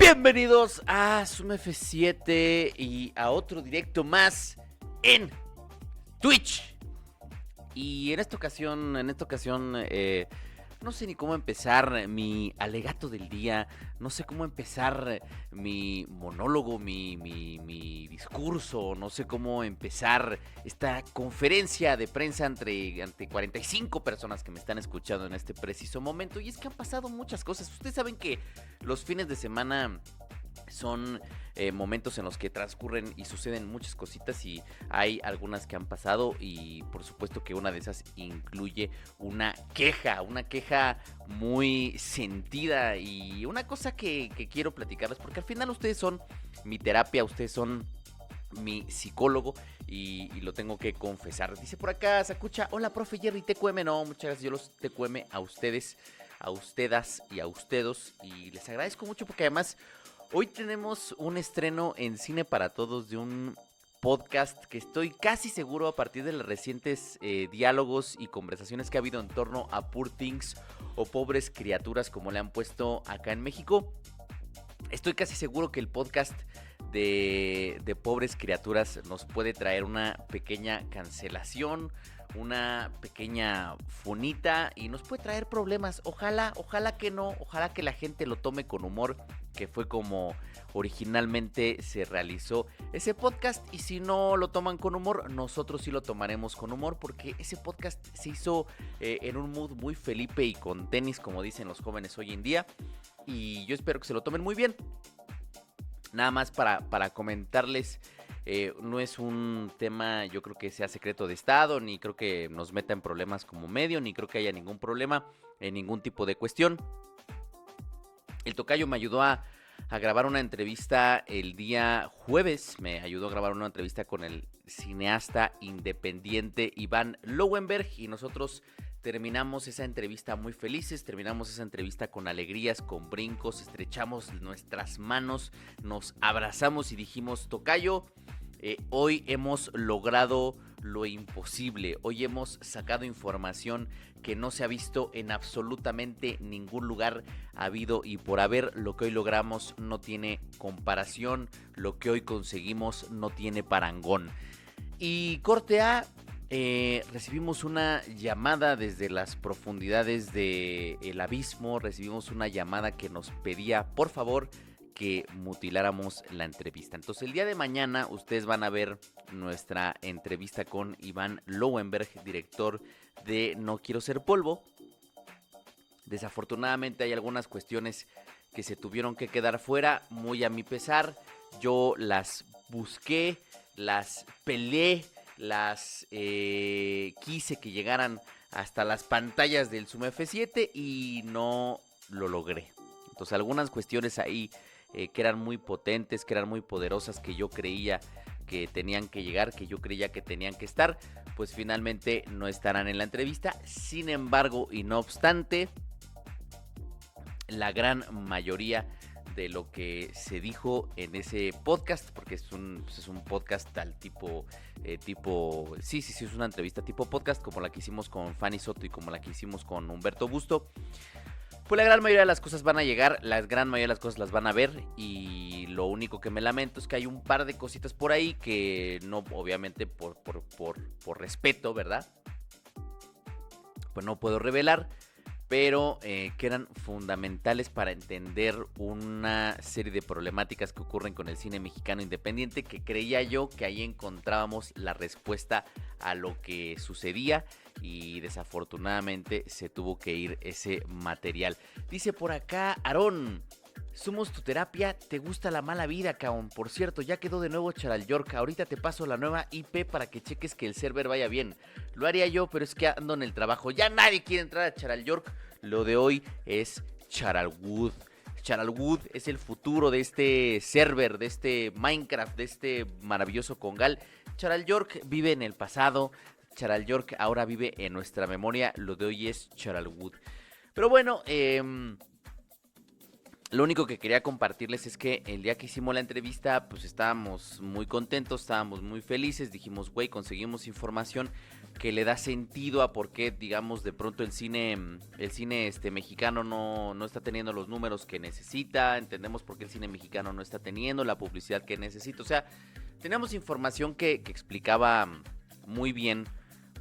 Bienvenidos a Zoom F7 y a otro directo más en Twitch. Y en esta ocasión, no sé ni cómo empezar mi alegato del día, no sé cómo empezar mi monólogo, mi discurso, no sé cómo empezar esta conferencia de prensa ante 45 personas que me están escuchando en este preciso momento. Y es que han pasado muchas cosas. Ustedes saben que los fines de semana son momentos en los que transcurren y suceden muchas cositas, y hay algunas que han pasado, y por supuesto que una de esas incluye una queja muy sentida, y una cosa que quiero platicarles, porque al final ustedes son mi terapia, ustedes son mi psicólogo, y lo tengo que confesar. Dice por acá Sakucha: hola profe Jerry, TQM. No, muchas gracias, yo los TQM a ustedes, a ustedes y a ustedes, y les agradezco mucho porque además hoy tenemos un estreno en Cine para Todos de un podcast que estoy casi seguro, a partir de los recientes diálogos y conversaciones que ha habido en torno a Poor Things o Pobres Criaturas, como le han puesto acá en México, estoy casi seguro que el podcast de Pobres Criaturas nos puede traer una pequeña cancelación, una pequeña funita, y nos puede traer problemas. Ojalá que no, ojalá que la gente lo tome con humor, que fue como originalmente se realizó ese podcast. Y si no lo toman con humor, nosotros sí lo tomaremos con humor, porque ese podcast se hizo en un mood muy Felipe y con tenis, como dicen los jóvenes hoy en día, y yo espero que se lo tomen muy bien. Nada más para comentarles, no es un tema, yo creo que sea secreto de estado, ni creo que nos meta en problemas como medio, ni creo que haya ningún problema en ningún tipo de cuestión. El tocayo me ayudó a grabar una entrevista el día jueves, me ayudó a grabar una entrevista con el cineasta independiente Iván Lowenberg, y nosotros terminamos esa entrevista muy felices, terminamos esa entrevista con alegrías, con brincos, estrechamos nuestras manos, nos abrazamos y dijimos: tocayo, hoy hemos logrado lo imposible, hoy hemos sacado información que no se ha visto en absolutamente ningún lugar habido y por haber. Lo que hoy logramos no tiene comparación, lo que hoy conseguimos no tiene parangón. Y corte A, recibimos una llamada desde las profundidades del abismo, recibimos una llamada que nos pedía por favor que mutiláramos la entrevista. Entonces el día de mañana ustedes van a ver nuestra entrevista con Iván Lowenberg, director de No Quiero Ser Polvo. Desafortunadamente hay algunas cuestiones que se tuvieron que quedar fuera, muy a mi pesar. Yo las busqué, las peleé, las quise que llegaran hasta las pantallas del Zoom F7 y no lo logré. Entonces algunas cuestiones ahí que eran muy potentes, que eran muy poderosas, que yo creía que tenían que llegar, que yo creía que tenían que estar, pues finalmente no estarán en la entrevista. Sin embargo, y no obstante, la gran mayoría de lo que se dijo en ese podcast, porque es un podcast tal tipo, sí, es una entrevista tipo podcast, como la que hicimos con Fanny Soto y como la que hicimos con Humberto Busto, pues la gran mayoría de las cosas van a llegar, la gran mayoría de las cosas las van a ver, y lo único que me lamento es que hay un par de cositas por ahí que no, obviamente por respeto, ¿verdad? Pues no puedo revelar, pero que eran fundamentales para entender una serie de problemáticas que ocurren con el cine mexicano independiente, que creía yo que ahí encontrábamos la respuesta a lo que sucedía, y desafortunadamente se tuvo que ir ese material. Dice por acá Aarón: somos tu terapia, te gusta la mala vida, cabrón. Por cierto, ya quedó de nuevo Charal York. Ahorita te paso la nueva IP para que cheques que el server vaya bien. Lo haría yo, pero es que ando en el trabajo. Ya nadie quiere entrar a Charal York. Lo de hoy es Charalwood. Charalwood es el futuro de este server, de este Minecraft, de este maravilloso congal. Charal York vive en el pasado. Charal York ahora vive en nuestra memoria. Lo de hoy es Charalwood. Pero bueno, lo único que quería compartirles es que el día que hicimos la entrevista, pues estábamos muy contentos, estábamos muy felices. Dijimos, güey, conseguimos información, que le da sentido a por qué, digamos, de pronto el cine mexicano no está teniendo los números que necesita. Entendemos por qué el cine mexicano no está teniendo la publicidad que necesita. O sea, teníamos información que explicaba muy bien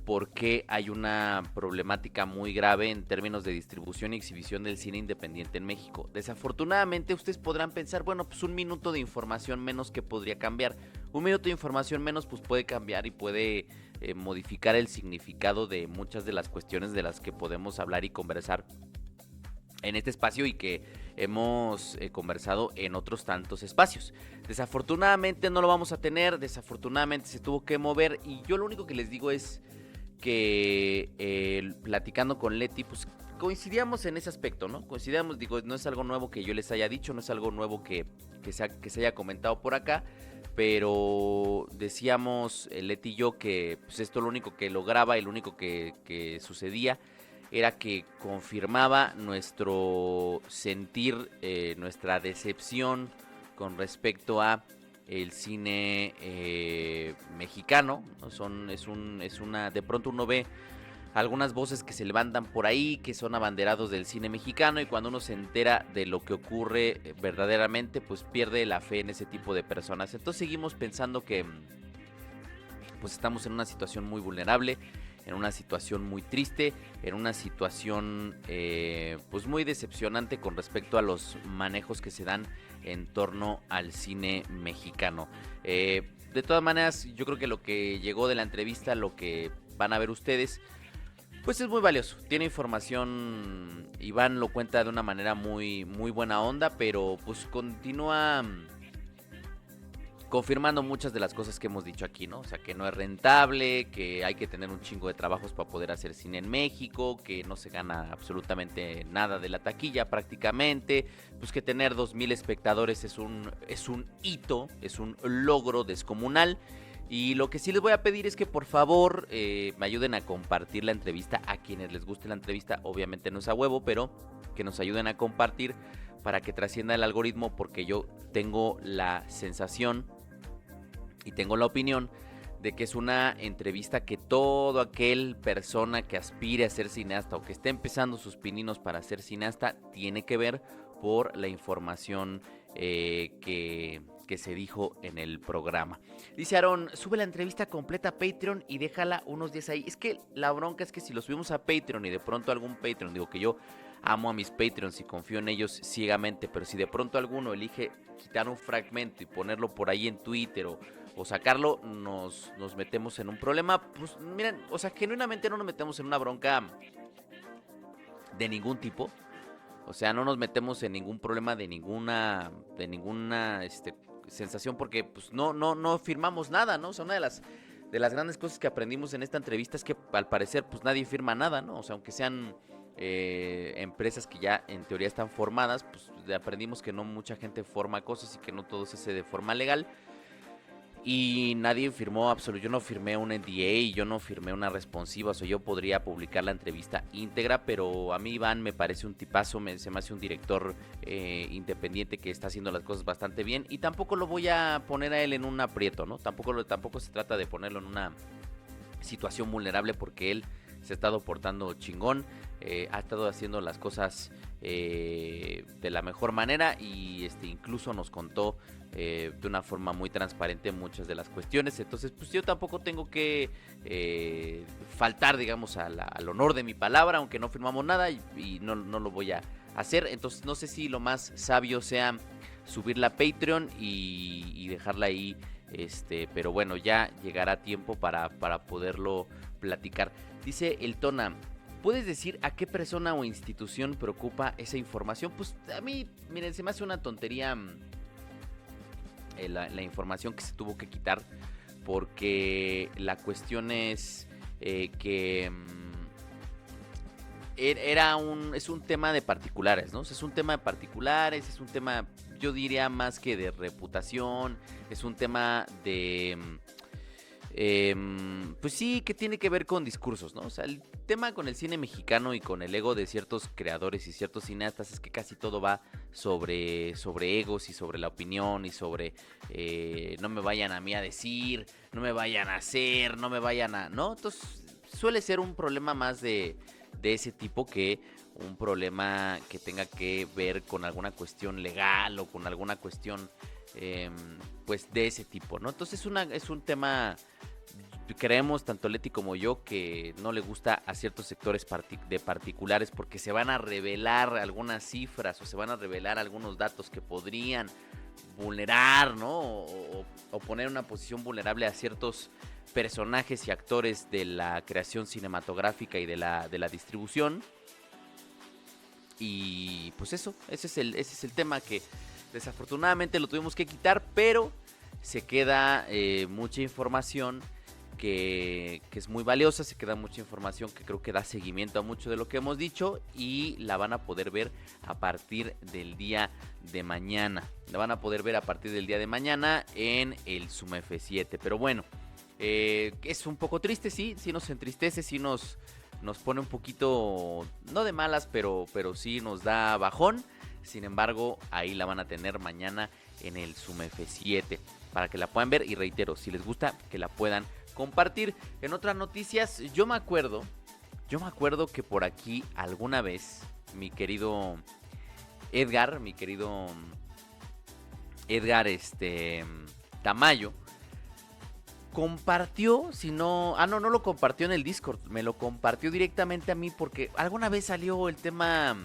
por qué hay una problemática muy grave en términos de distribución y exhibición del cine independiente en México. Desafortunadamente, ustedes podrán pensar, bueno, pues un minuto de información menos que podría cambiar. Un minuto de información menos pues puede cambiar y puede modificar el significado de muchas de las cuestiones de las que podemos hablar y conversar en este espacio y que hemos conversado en otros tantos espacios. Desafortunadamente no lo vamos a tener, desafortunadamente se tuvo que mover y yo lo único que les digo es que platicando con Leti, pues coincidíamos en ese aspecto, ¿no? Coincidíamos, digo, no es algo nuevo que yo les haya dicho, no es algo nuevo que se haya comentado por acá, pero decíamos Leti y yo que pues esto lo único que lograba y lo único que sucedía era que confirmaba nuestro sentir, nuestra decepción con respecto a el cine mexicano. De pronto uno ve algunas voces que se levantan por ahí, que son abanderados del cine mexicano, y cuando uno se entera de lo que ocurre verdaderamente, pues pierde la fe en ese tipo de personas. Entonces seguimos pensando que pues estamos en una situación muy vulnerable, en una situación muy triste, en una situación pues muy decepcionante con respecto a los manejos que se dan en torno al cine mexicano. De todas maneras, yo creo que lo que llegó de la entrevista, lo que van a ver ustedes, pues es muy valioso. Tiene información, Iván lo cuenta de una manera muy, muy buena onda, pero pues continúa confirmando muchas de las cosas que hemos dicho aquí, ¿no? O sea, que no es rentable, que hay que tener un chingo de trabajos para poder hacer cine en México, que no se gana absolutamente nada de la taquilla prácticamente, pues que tener 2,000 espectadores es un hito, es un logro descomunal. Y lo que sí les voy a pedir es que por favor me ayuden a compartir la entrevista a quienes les guste la entrevista. Obviamente no es a huevo, pero que nos ayuden a compartir para que trascienda el algoritmo, porque yo tengo la sensación y tengo la opinión de que es una entrevista que todo aquel persona que aspire a ser cineasta o que esté empezando sus pininos para ser cineasta tiene que ver por la información que se dijo en el programa. Dice Aaron, sube la entrevista completa a Patreon y déjala unos días ahí. Es que la bronca es que si lo subimos a Patreon y de pronto algún Patreon, digo que yo amo a mis Patreons y confío en ellos ciegamente, pero si de pronto alguno elige quitar un fragmento y ponerlo por ahí en Twitter o sacarlo, nos metemos en un problema. Pues miren, o sea, genuinamente no nos metemos en una bronca de ningún tipo. O sea, no nos metemos en ningún problema de ninguna sensación, porque pues no firmamos nada, ¿no? O sea, una de las grandes cosas que aprendimos en esta entrevista es que al parecer pues nadie firma nada, ¿no? O sea, aunque sean empresas que ya en teoría están formadas, pues aprendimos que no mucha gente forma cosas y que no todo se hace de forma legal. Y nadie firmó yo no firmé un NDA y yo no firmé una responsiva. O sea, yo podría publicar la entrevista íntegra, pero a mí Iván me parece un tipazo, se me hace un director independiente que está haciendo las cosas bastante bien. Y tampoco lo voy a poner a él en un aprieto, ¿no? Tampoco se trata de ponerlo en una situación vulnerable, porque él se ha estado portando chingón, ha estado haciendo las cosas de la mejor manera y incluso nos contó de una forma muy transparente muchas de las cuestiones. Entonces pues yo tampoco tengo que faltar, digamos, al honor de mi palabra, aunque no firmamos nada y no lo voy a hacer. Entonces no sé si lo más sabio sea subirla a Patreon y dejarla ahí, pero bueno, ya llegará tiempo para poderlo platicar. Dice el Tona, ¿puedes decir a qué persona o institución preocupa esa información? Pues a mí, miren, se me hace una tontería la información que se tuvo que quitar, porque la cuestión es que es un tema de particulares, ¿no? O sea, es un tema de particulares, es un tema, yo diría, más que de reputación, es un tema de pues sí, que tiene que ver con discursos, ¿no? O sea, el tema con el cine mexicano y con el ego de ciertos creadores y ciertos cineastas es que casi todo va sobre egos y sobre la opinión y sobre no me vayan a mí a decir, no me vayan a hacer, no me vayan a... ¿no? Entonces, suele ser un problema más de ese tipo que un problema que tenga que ver con alguna cuestión legal o con alguna cuestión pues de ese tipo, ¿no? Entonces es un tema, creemos tanto Leti como yo, que no le gusta a ciertos sectores de particulares porque se van a revelar algunas cifras o se van a revelar algunos datos que podrían vulnerar, ¿no? O poner en una posición vulnerable a ciertos personajes y actores de la creación cinematográfica y de la distribución. Y pues eso, ese es el tema que desafortunadamente lo tuvimos que quitar, pero se queda mucha información que es muy valiosa, se queda mucha información que creo que da seguimiento a mucho de lo que hemos dicho y la van a poder ver a partir del día de mañana. La van a poder ver a partir del día de mañana en el Zoom F7. Pero bueno, es un poco triste, sí nos entristece, sí nos pone un poquito, no de malas, pero sí nos da bajón. Sin embargo, ahí la van a tener mañana en el Zoom F7 para que la puedan ver y reitero, si les gusta, que la puedan compartir. En otras noticias, yo me acuerdo que por aquí alguna vez mi querido Edgar Tamayo compartió, no lo compartió en el Discord, me lo compartió directamente a mí porque alguna vez salió el tema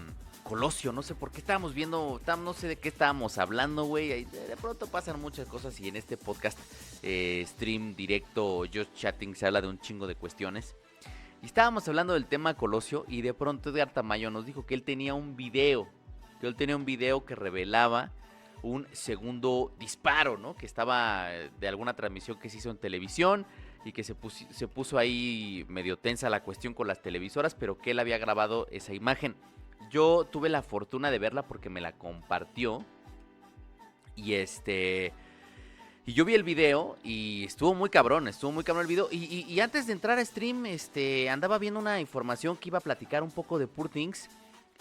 Colosio, no sé por qué estábamos viendo, no sé de qué estábamos hablando, güey, de pronto pasan muchas cosas y en este podcast, stream, directo, just chatting, se habla de un chingo de cuestiones. Y estábamos hablando del tema Colosio y de pronto Edgar Tamayo nos dijo que él tenía un video, que revelaba un segundo disparo, ¿no? Que estaba de alguna transmisión que se hizo en televisión y que se puso ahí medio tensa la cuestión con las televisoras, pero que él había grabado esa imagen. Yo tuve la fortuna de verla porque me la compartió y y yo vi el video y estuvo muy cabrón el video. Y antes de entrar a stream, andaba viendo una información que iba a platicar un poco de Poor Things.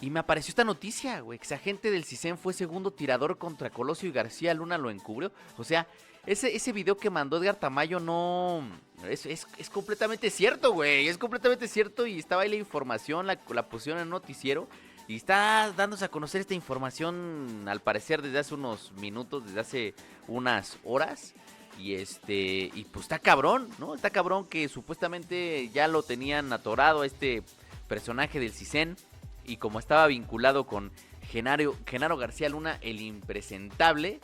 Y me apareció esta noticia, güey, que ese agente del CISEN fue segundo tirador contra Colosio y García Luna lo encubrió. O sea, ese video que mandó Edgar Tamayo no... Es completamente cierto, güey, es completamente cierto. Y estaba ahí la información, la pusieron en el noticiero. Y está dándose a conocer esta información, al parecer, desde hace unos minutos, desde hace unas horas. Y pues está cabrón, ¿no? Está cabrón que supuestamente ya lo tenían atorado a este personaje del CISEN. Y como estaba vinculado con Genaro García Luna, el impresentable,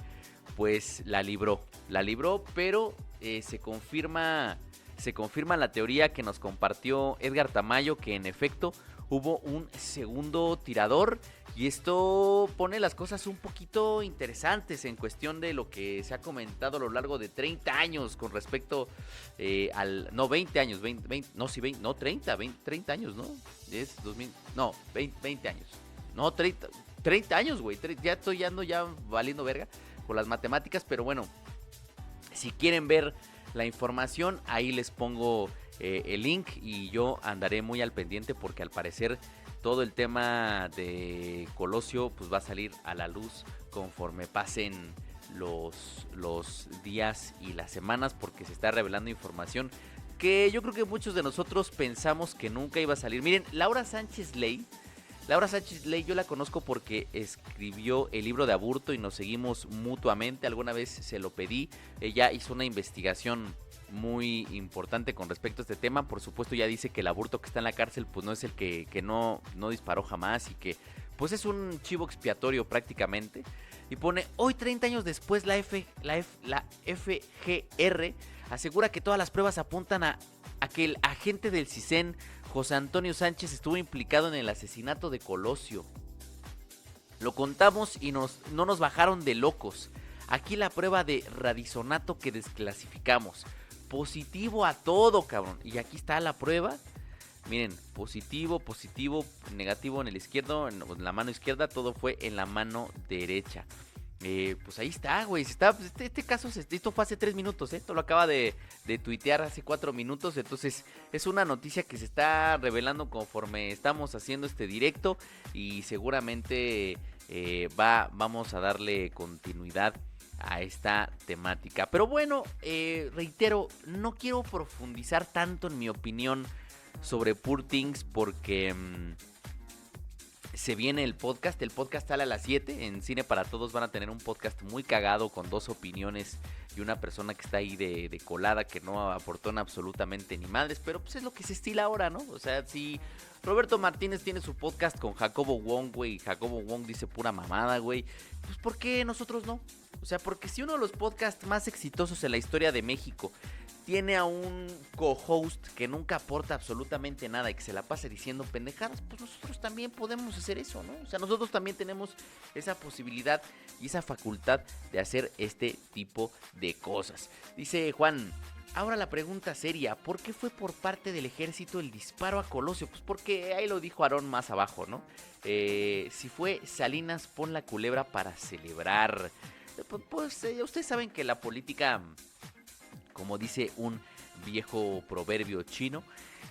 pues la libró, pero se confirma la teoría que nos compartió Edgar Tamayo, que en efecto hubo un segundo tirador. Y esto pone las cosas un poquito interesantes en cuestión de lo que se ha comentado a lo largo de 30 años con respecto no, 20 años, 30 años, ¿no? Es 2000, no, 20 años. No, 30 años, güey. Ya ando valiendo verga con las matemáticas, pero bueno, si quieren ver la información, ahí les pongo el link y yo andaré muy al pendiente porque al parecer todo el tema de Colosio pues va a salir a la luz conforme pasen los días y las semanas, porque se está revelando información que yo creo que muchos de nosotros pensamos que nunca iba a salir. Miren, Laura Sánchez Ley, yo la conozco porque escribió el libro de Aburto y nos seguimos mutuamente. Alguna vez se lo pedí, ella hizo una investigación muy importante con respecto a este tema. Por supuesto, ya dice que el Aburto que está en la cárcel pues no es el que no disparó jamás y que pues es un chivo expiatorio prácticamente. Y pone: hoy 30 años después la FGR asegura que todas las pruebas apuntan a que el agente del CISEN, José Antonio Sánchez, estuvo implicado en el asesinato de Colosio. Lo contamos y no nos bajaron de locos. Aquí la prueba de radisonato que desclasificamos. Positivo a todo, cabrón. Y aquí está la prueba. Miren, positivo, negativo en el izquierdo, en la mano izquierda, todo fue en la mano derecha. Pues ahí está, güey. Este caso, esto fue hace 3 minutos, ¿eh? Esto lo acaba de tuitear hace 4 minutos. Entonces, es una noticia que se está revelando conforme estamos haciendo este directo. Y seguramente vamos a darle continuidad a esta temática. Pero bueno, reitero, no quiero profundizar tanto en mi opinión sobre Poor Things porque se viene el podcast sale a las 7, en Cine para Todos van a tener un podcast muy cagado con 2 opiniones y una persona que está ahí de colada que no aportó absolutamente ni madres, pero pues es lo que se estila ahora, ¿no? O sea, si Roberto Martínez tiene su podcast con Jacobo Wong, güey, y Jacobo Wong dice pura mamada, güey, pues ¿por qué nosotros no? O sea, porque si uno de los podcasts más exitosos en la historia de México tiene a un co-host que nunca aporta absolutamente nada y que se la pasa diciendo pendejadas, pues nosotros también podemos hacer eso, ¿no? O sea, nosotros también tenemos esa posibilidad y esa facultad de hacer este tipo de cosas. Dice Juan, ahora la pregunta seria, ¿por qué fue por parte del ejército el disparo a Colosio? Pues porque ahí lo dijo Aarón más abajo, ¿no? Si fue Salinas, pon la culebra para celebrar. Pues ustedes saben que la política, como dice un viejo proverbio chino,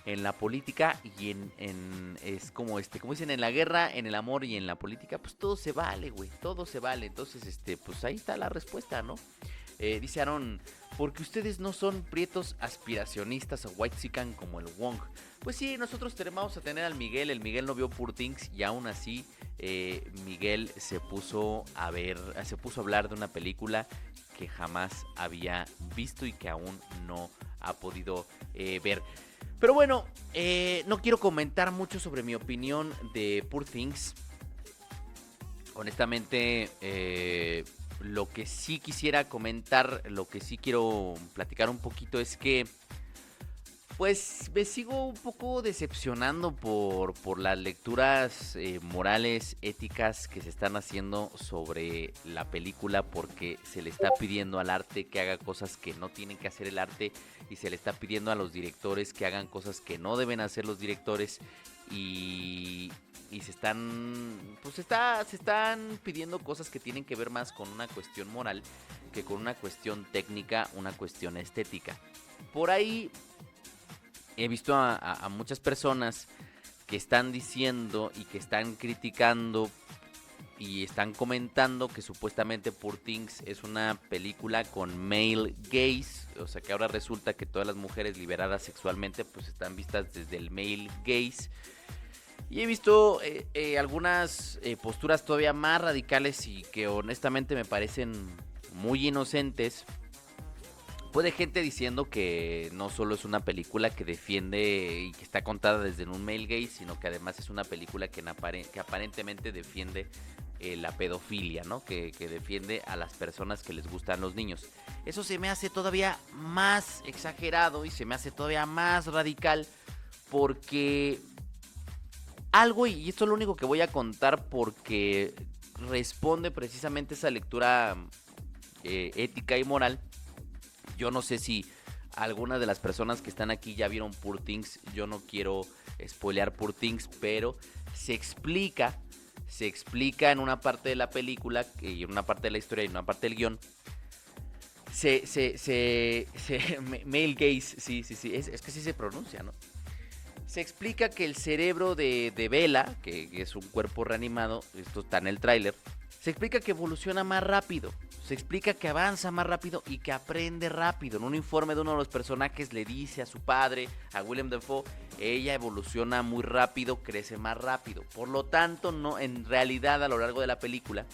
en la política y es como como dicen, en la guerra, en el amor y en la política, pues todo se vale, güey, todo se vale. Entonces, pues ahí está la respuesta, ¿no? Dice Aaron, porque ustedes no son prietos aspiracionistas o whitexican como el Wong. Pues sí, nosotros vamos a tener al Miguel. El Miguel no vio Poor Things y aún así Miguel se puso a hablar de una película que jamás había visto y que aún no ha podido ver. Pero bueno, no quiero comentar mucho sobre mi opinión de Poor Things. Honestamente, lo que sí quisiera comentar, lo que sí quiero platicar un poquito es que pues me sigo un poco decepcionando por las lecturas morales, éticas que se están haciendo sobre la película, porque se le está pidiendo al arte que haga cosas que no tienen que hacer el arte y se le está pidiendo a los directores que hagan cosas que no deben hacer los directores y se están se están pidiendo cosas que tienen que ver más con una cuestión moral que con una cuestión técnica, una cuestión estética. Por ahí he visto a muchas personas que están diciendo y que están criticando y están comentando que supuestamente Poor Things es una película con male gaze, o sea que ahora resulta que todas las mujeres liberadas sexualmente pues están vistas desde el male gaze. Y he visto algunas posturas todavía más radicales y que honestamente me parecen muy inocentes. Puede gente diciendo que no solo es una película que defiende y que está contada desde un male gaze, sino que además es una película que aparentemente defiende la pedofilia, ¿no? Que defiende a las personas que les gustan los niños. Eso se me hace todavía más exagerado y se me hace todavía más radical porque algo, y esto es lo único que voy a contar porque responde precisamente a esa lectura ética y moral. Yo no sé si algunas de las personas que están aquí ya vieron Poor Things. Yo no quiero spoilear Poor Things, pero se explica en una parte de la película, y en una parte de la historia y en una parte del guión. Male gaze, sí, es que sí se pronuncia, ¿no? Se explica que el cerebro de Bella, que es un cuerpo reanimado, esto está en el tráiler, se explica que evoluciona más rápido, se explica que avanza más rápido y que aprende rápido. En un informe de uno de los personajes le dice a su padre, a Willem Dafoe, ella evoluciona muy rápido, crece más rápido. Por lo tanto, no, en realidad a lo largo de la película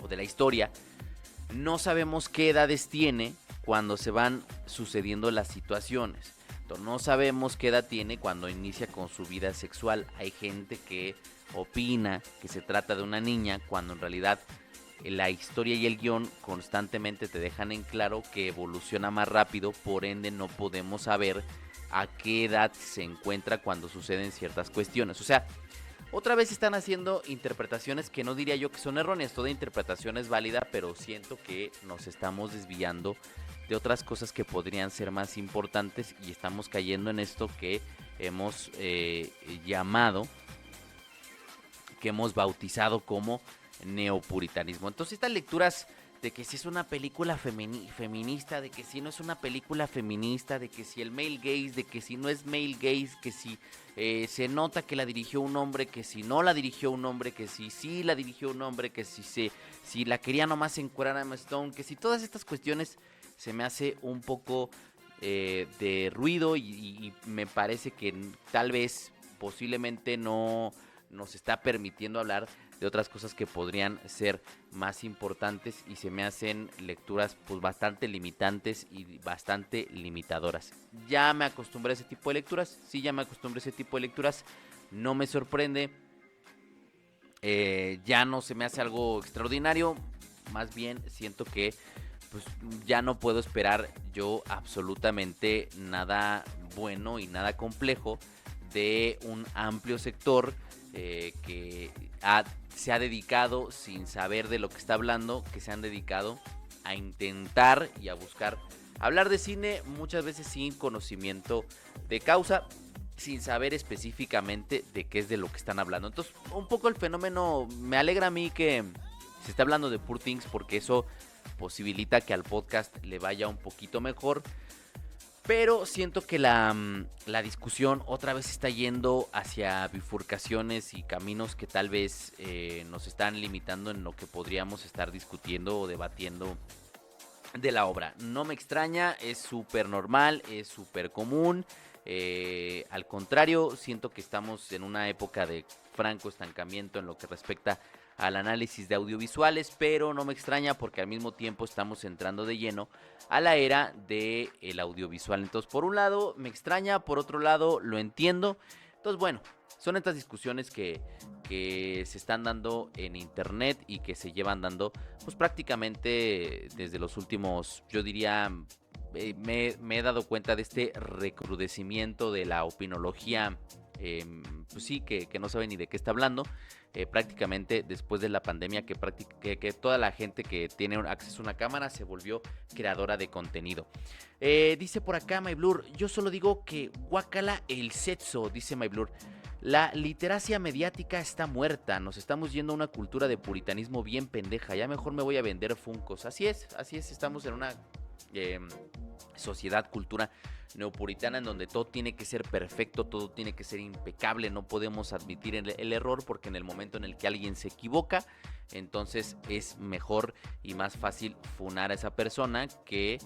o de la historia, no sabemos qué edades tiene cuando se van sucediendo las situaciones. No sabemos qué edad tiene cuando inicia con su vida sexual. Hay gente que opina que se trata de una niña cuando en realidad la historia y el guión constantemente te dejan en claro que evoluciona más rápido, por ende no podemos saber a qué edad se encuentra cuando suceden ciertas cuestiones. O sea, otra vez están haciendo interpretaciones que no diría yo que son erróneas, toda interpretación es válida, pero siento que nos estamos desviando de otras cosas que podrían ser más importantes y estamos cayendo en esto que hemos llamado, que hemos bautizado como neopuritanismo. Entonces estas lecturas de que si es una película feminista, de que si no es una película feminista, de que si el male gaze, de que si no es male gaze, que si se nota que la dirigió un hombre, que si no la dirigió un hombre, que si sí la dirigió un hombre, que si la quería nomás encuerar a Emma Stone, que si todas estas cuestiones se me hace un poco de ruido y me parece que tal vez posiblemente no nos está permitiendo hablar de otras cosas que podrían ser más importantes y se me hacen lecturas pues bastante limitantes y bastante limitadoras. Ya me acostumbré a ese tipo de lecturas, sí, ya me acostumbré a ese tipo de lecturas, no me sorprende, ya no se me hace algo extraordinario, más bien siento que pues ya no puedo esperar yo absolutamente nada bueno y nada complejo de un amplio sector que se ha dedicado, sin saber de lo que está hablando, que se han dedicado a intentar y a buscar hablar de cine, muchas veces sin conocimiento de causa, sin saber específicamente de qué es de lo que están hablando. Entonces, un poco el fenómeno, me alegra a mí que se esté hablando de Poor Things, porque eso posibilita que al podcast le vaya un poquito mejor. Pero siento que la discusión otra vez está yendo hacia bifurcaciones y caminos que tal vez nos están limitando en lo que podríamos estar discutiendo o debatiendo de la obra. No me extraña, es súper normal, es súper común. Al contrario, siento que estamos en una época de franco estancamiento en lo que respecta al análisis de audiovisuales, pero no me extraña porque al mismo tiempo estamos entrando de lleno a la era del audiovisual. Entonces, por un lado me extraña, por otro lado lo entiendo. Entonces, bueno, son estas discusiones que se están dando en internet y que se llevan dando pues prácticamente desde los últimos, yo diría, me he dado cuenta de este recrudecimiento de la opinología, pues sí, que no sabe ni de qué está hablando. Prácticamente después de la pandemia que toda la gente que tiene acceso a una cámara se volvió creadora de contenido. Dice por acá MyBlur, yo solo digo que guácala el sexo, dice MyBlur. La literacia mediática está muerta, nos estamos yendo a una cultura de puritanismo bien pendeja, ya mejor me voy a vender Funkos. Así es, estamos en una sociedad, cultura neopuritana en donde todo tiene que ser perfecto, todo tiene que ser impecable, no podemos admitir el error porque en el momento en el que alguien se equivoca, entonces es mejor y más fácil funar a esa persona que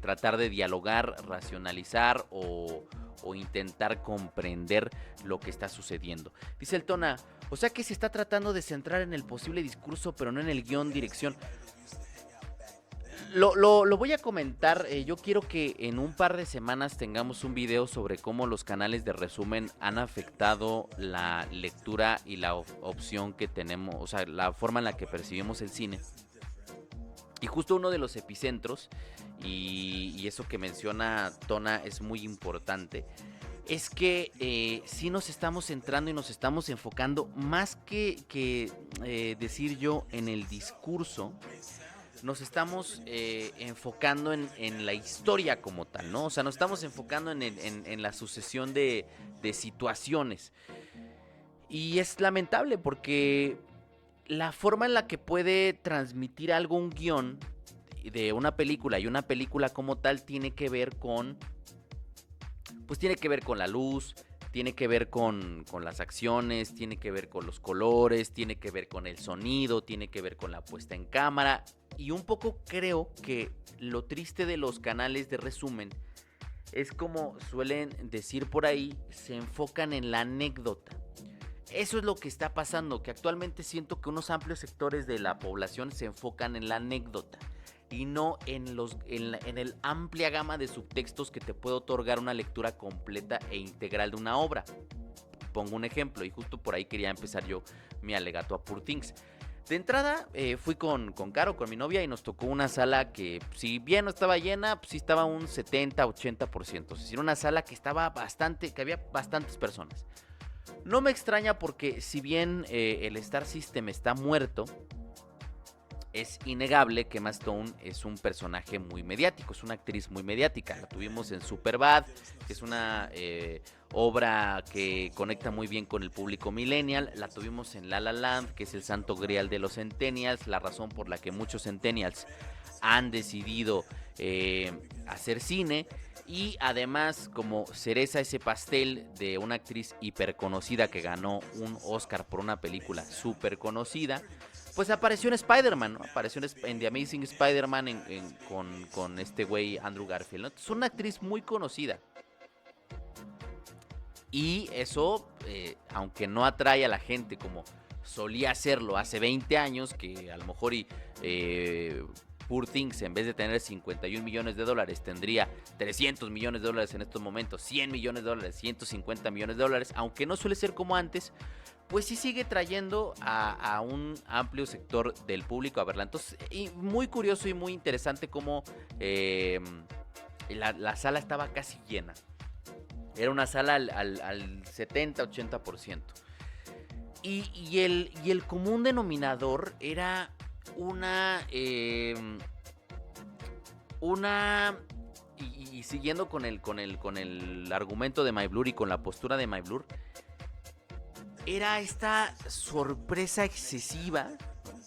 tratar de dialogar, racionalizar o intentar comprender lo que está sucediendo. Dice el Tona, o sea que se está tratando de centrar en el posible discurso pero no en el guión, dirección. Lo voy a comentar, yo quiero que en un par de semanas tengamos un video sobre cómo los canales de resumen han afectado la lectura y la opción que tenemos, o sea, la forma en la que percibimos el cine. Y justo uno de los epicentros, y eso que menciona Tona es muy importante, es que sí nos estamos centrando y nos estamos enfocando más que decir yo en el discurso. Nos estamos enfocando en la historia como tal, ¿no? O sea, nos estamos enfocando en la sucesión de situaciones. Y es lamentable porque la forma en la que puede transmitir algo un guión de una película y una película como tal tiene que ver con... Pues tiene que ver con la luz, tiene que ver con las acciones, tiene que ver con los colores, tiene que ver con el sonido, tiene que ver con la puesta en cámara. Y un poco creo que lo triste de los canales de resumen es como suelen decir por ahí, se enfocan en la anécdota. Eso es lo que está pasando, que actualmente siento que unos amplios sectores de la población se enfocan en la anécdota y no en el amplia gama de subtextos que te puede otorgar una lectura completa e integral de una obra. Pongo un ejemplo y justo por ahí quería empezar yo mi alegato a Poor Things. De entrada fui con Caro, con mi novia, y nos tocó una sala que si bien no estaba llena, pues sí estaba un 70-80%. Es decir, una sala que estaba que había bastantes personas. No me extraña porque si bien el Star System está muerto, es innegable que Emma Stone es un personaje muy mediático, es una actriz muy mediática. La tuvimos en Superbad, que es una obra que conecta muy bien con el público millennial. La tuvimos en La La Land, que es el santo grial de los centennials, la razón por la que muchos centennials han decidido hacer cine. Y además, como cereza ese pastel de una actriz hiperconocida que ganó un Oscar por una película súper conocida, pues apareció en Spider-Man, ¿no? Apareció en The Amazing Spider-Man con este güey Andrew Garfield, ¿no? Es una actriz muy conocida. Y eso, aunque no atrae a la gente como solía hacerlo hace 20 años, que a lo mejor Poor Things, en vez de tener 51 millones de dólares, tendría 300 millones de dólares en estos momentos, 100 millones de dólares, 150 millones de dólares, aunque no suele ser como antes, pues sí sigue trayendo a un amplio sector del público a verla. Entonces, y muy curioso y muy interesante cómo la sala estaba casi llena. Era una sala al 70-80%. Y el común denominador era una... Y siguiendo con el argumento de MyBlur y con la postura de MyBlur, era esta sorpresa excesiva.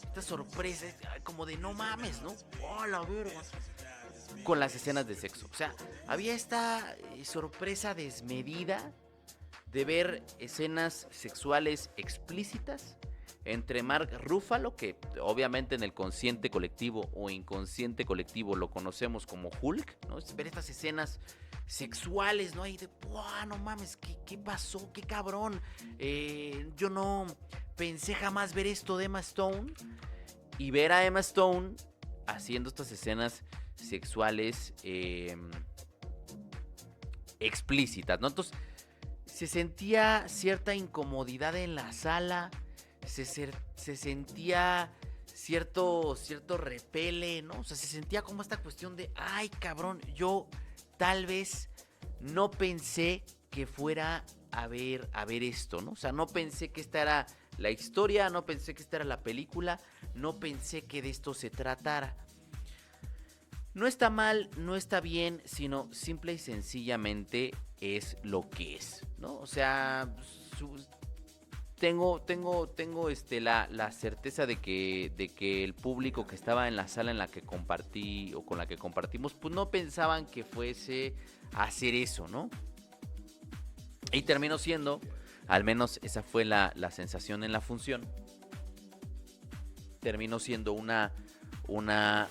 Esta sorpresa como de no mames, ¿no? ¡Oh, la verga! Con las escenas de sexo. O sea, había esta sorpresa desmedida de ver escenas sexuales explícitas entre Mark Ruffalo, que obviamente en el consciente colectivo o inconsciente colectivo lo conocemos como Hulk, ¿no? Es ver estas escenas sexuales, ¿no? Ahí de, ¡buah, no mames! ¿Qué pasó? ¡Qué cabrón! Yo no pensé jamás ver esto de Emma Stone. Y ver a Emma Stone haciendo estas escenas sexuales explícitas, ¿no? Entonces se sentía cierta incomodidad en la sala, se sentía cierto repele, ¿no? O sea, se sentía como esta cuestión de, ay, cabrón, yo tal vez no pensé que fuera a ver esto, ¿no? O sea, no pensé que esta era la historia, no pensé que esta era la película, no pensé que de esto se tratara. No está mal, no está bien, sino simple y sencillamente es lo que es, ¿no? O sea, tengo la certeza de que el público que estaba en la sala en la que compartí o con la que compartimos, pues no pensaban que fuese a hacer eso, ¿no? Y terminó siendo, al menos esa fue la sensación en la función, terminó siendo una función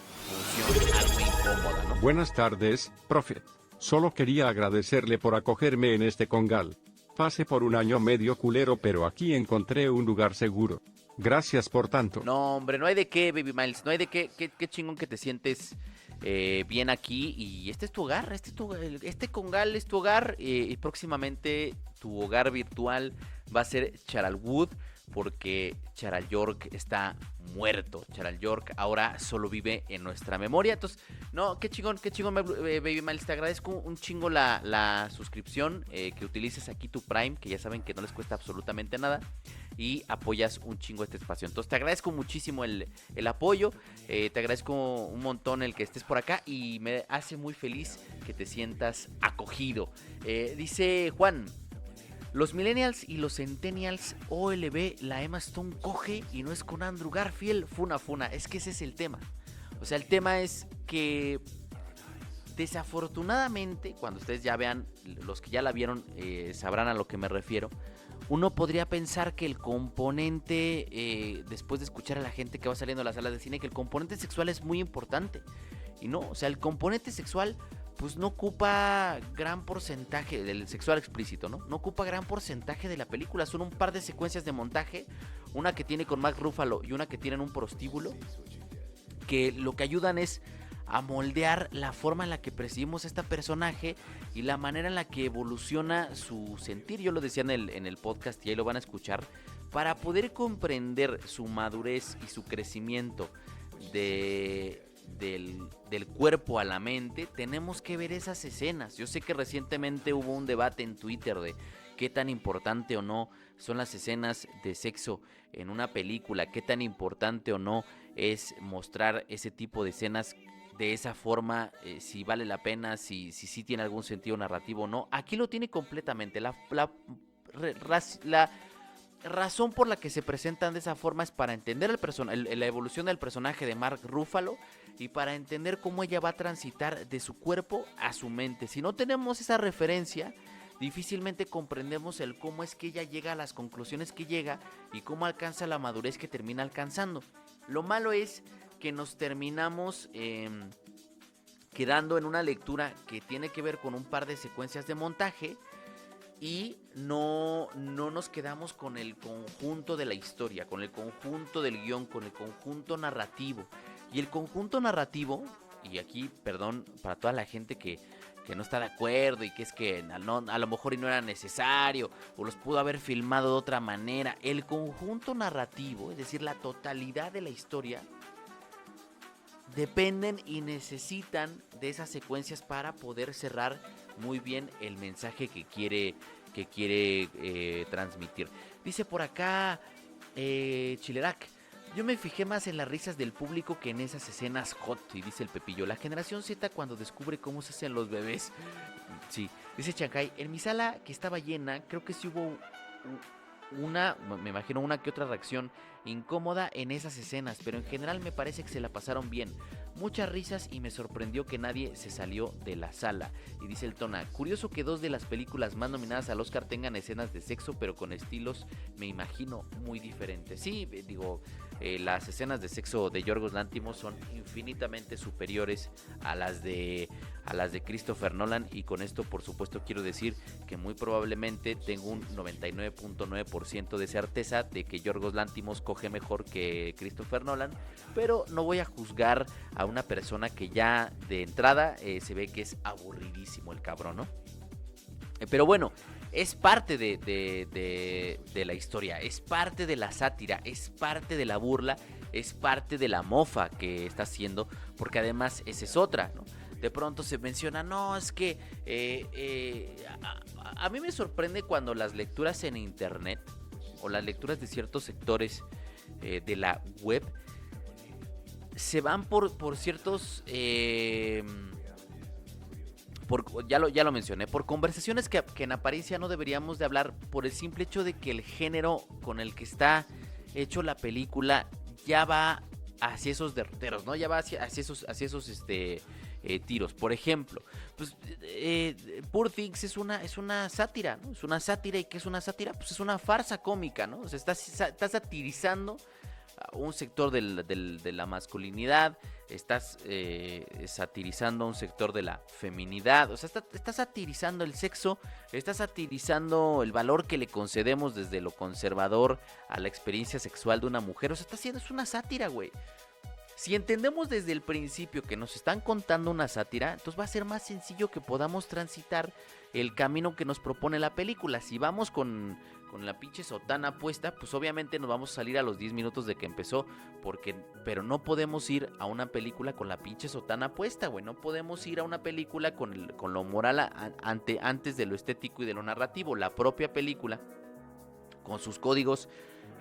algo incómoda, ¿no? Buenas tardes, profe. Solo quería agradecerle por acogerme en este congal. Pasé por un año medio culero, pero aquí encontré un lugar seguro. Gracias por tanto. No, hombre, no hay de qué, Baby Miles, no hay de qué. Qué chingón que te sientes bien aquí. Y este es tu hogar, este congal es tu hogar. Y próximamente tu hogar virtual va a ser Charalwood, porque Charal York está muerto. Charal York ahora solo vive en nuestra memoria. Entonces, no, qué chingón, Baby Miles. Te agradezco un chingo la suscripción, que utilices aquí tu Prime, que ya saben que no les cuesta absolutamente nada, y apoyas un chingo este espacio. Entonces te agradezco muchísimo el apoyo, te agradezco un montón el que estés por acá y me hace muy feliz que te sientas acogido. Dice Juan: los millennials y los centennials, OLB, la Emma Stone coge y no es con Andrew Garfield, funa. Es que ese es el tema. O sea, el tema es que desafortunadamente, cuando ustedes ya vean, los que ya la vieron sabrán a lo que me refiero. Uno podría pensar que el componente, después de escuchar a la gente que va saliendo a las salas de cine, que el componente sexual es muy importante. Y no, o sea, el componente sexual pues no ocupa gran porcentaje del sexual explícito, ¿no? No ocupa gran porcentaje de la película. Son un par de secuencias de montaje, una que tiene con Mark Ruffalo y una que tiene en un prostíbulo, que lo que ayudan es a moldear la forma en la que percibimos a este personaje y la manera en la que evoluciona su sentir. Yo lo decía en el podcast y ahí lo van a escuchar. Para poder comprender su madurez y su crecimiento del cuerpo a la mente, tenemos que ver esas escenas. Yo sé que recientemente hubo un debate en Twitter de qué tan importante o no son las escenas de sexo en una película, qué tan importante o no es mostrar ese tipo de escenas de esa forma, si vale la pena, si tiene algún sentido narrativo o no. Aquí lo tiene completamente. La razón por la que se presentan de esa forma es para entender la evolución del personaje de Mark Ruffalo y para entender cómo ella va a transitar de su cuerpo a su mente. Si no tenemos esa referencia, difícilmente comprendemos el cómo es que ella llega a las conclusiones que llega y cómo alcanza la madurez que termina alcanzando. Lo malo es que nos terminamos quedando en una lectura que tiene que ver con un par de secuencias de montaje y no nos quedamos con el conjunto de la historia, con el conjunto del guión, con el conjunto narrativo. Y el conjunto narrativo, y aquí perdón para toda la gente que no está de acuerdo y que es que a lo mejor y no era necesario o los pudo haber filmado de otra manera, el conjunto narrativo, es decir, la totalidad de la historia, dependen y necesitan de esas secuencias para poder cerrar muy bien el mensaje que quiere transmitir. Dice por acá Chilerac: yo me fijé más en las risas del público que en esas escenas hot. Y dice el Pepillo: la generación Z cuando descubre cómo se hacen los bebés. Sí, dice Chancay: en mi sala que estaba llena, creo que sí hubo me imagino una que otra reacción incómoda en esas escenas, pero en general me parece que se la pasaron bien. Muchas risas y me sorprendió que nadie se salió de la sala. Y dice el Tona: curioso que 2 de las películas más nominadas al Oscar tengan escenas de sexo, pero con estilos, me imagino, muy diferentes. Sí, digo, las escenas de sexo de Yorgos Lanthimos son infinitamente superiores a las de Christopher Nolan, y con esto por supuesto quiero decir que muy probablemente tengo un 99.9% de certeza de que Yorgos Lanthimos coge mejor que Christopher Nolan, pero no voy a juzgar a una persona que ya de entrada se ve que es aburridísimo el cabrón, ¿no? Pero bueno, es parte de la historia, es parte de la sátira, es parte de la burla, es parte de la mofa que está haciendo, porque además esa es otra, ¿no? De pronto se menciona, no, es que a mí me sorprende cuando las lecturas en internet o las lecturas de ciertos sectores de la web se van por ciertos... ya lo mencioné, por conversaciones que en apariencia no deberíamos de hablar, por el simple hecho de que el género con el que está hecho la película ya va hacia esos derroteros, ¿no? Ya va hacia esos tiros. Por ejemplo, pues Poor Things es una sátira, ¿no? Es una sátira. ¿Y qué es una sátira? Pues es una farsa cómica, ¿no? O sea, está satirizando un sector de la masculinidad, estás satirizando un sector de la feminidad, o sea, estás satirizando el sexo, estás satirizando el valor que le concedemos desde lo conservador a la experiencia sexual de una mujer, o sea, es una sátira, güey. Si entendemos desde el principio que nos están contando una sátira, entonces va a ser más sencillo que podamos transitar el camino que nos propone la película. Si vamos con la pinche sotana puesta, pues obviamente nos vamos a salir a los 10 minutos de que empezó, pero no podemos ir a una película con la pinche sotana puesta, güey. No podemos ir a una película con lo moral antes de lo estético y de lo narrativo. La propia película, con sus códigos,